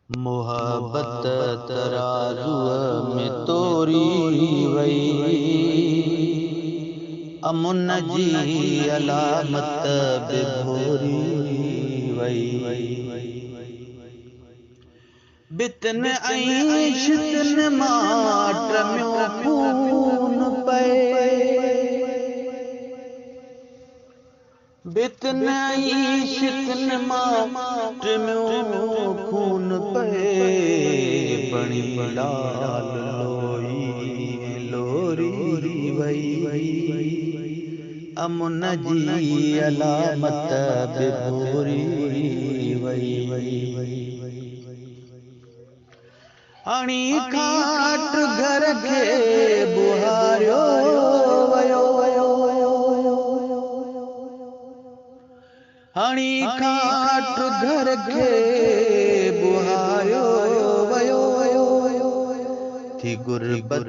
मोहब्बत तराजू में तोरी वई अमुन जी अलामत बेभोरी वई बितन ऐं शितन माट में खून पे बितन ऐं शितन माट में खून पे बणी लाल लोई लोरी वई अमुन जी अलामत बेभोरी वई हणी खाट घर के बुहारियो वयो हणी खाट घर के बुहारियो वयो थी गुरबत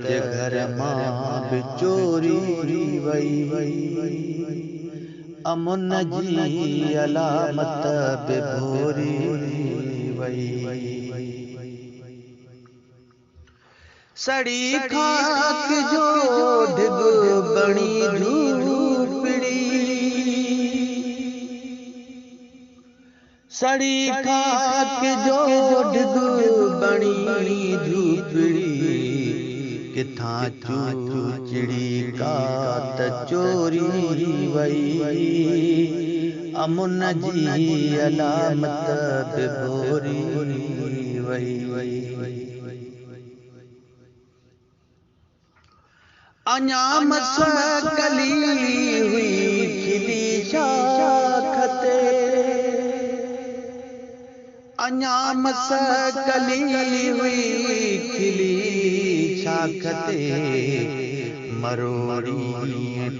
जे घर मां बिचोरी वई अमुन जी अलामत बेभोरी वई सड़ी खाक जो ढिग बणी झूपड़ी सड़ी खाक जो ढिग बणी झूपड़ी किथां चूचड़ी कात चोरी वई अमुन जी अलामत बेभोरी वई अञा मसकली हुई खिली शाखते अञा मसकली हुई खिली शाखते मरोड़ी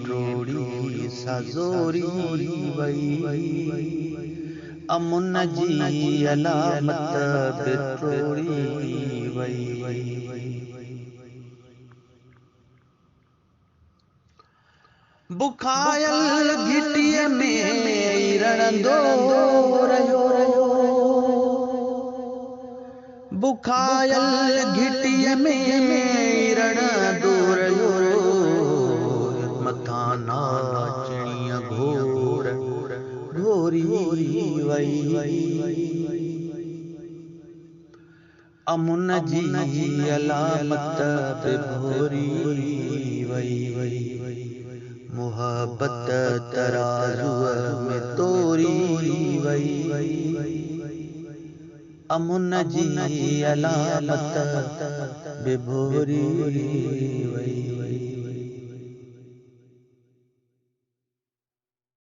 टोड़ी सजोरी वई अमुन जी अलामत बेटोड़ी वई बुखायल घिटिय में रणंदो रहो बुखायल घिटिय में रणंदो रहो मथा नाचणिया घोर घोरी वई अमुन जी अलामत बेभोरी वई मोहब्बत तराजू में तोरी वई अमुन जी अलामत बेभोरी वई।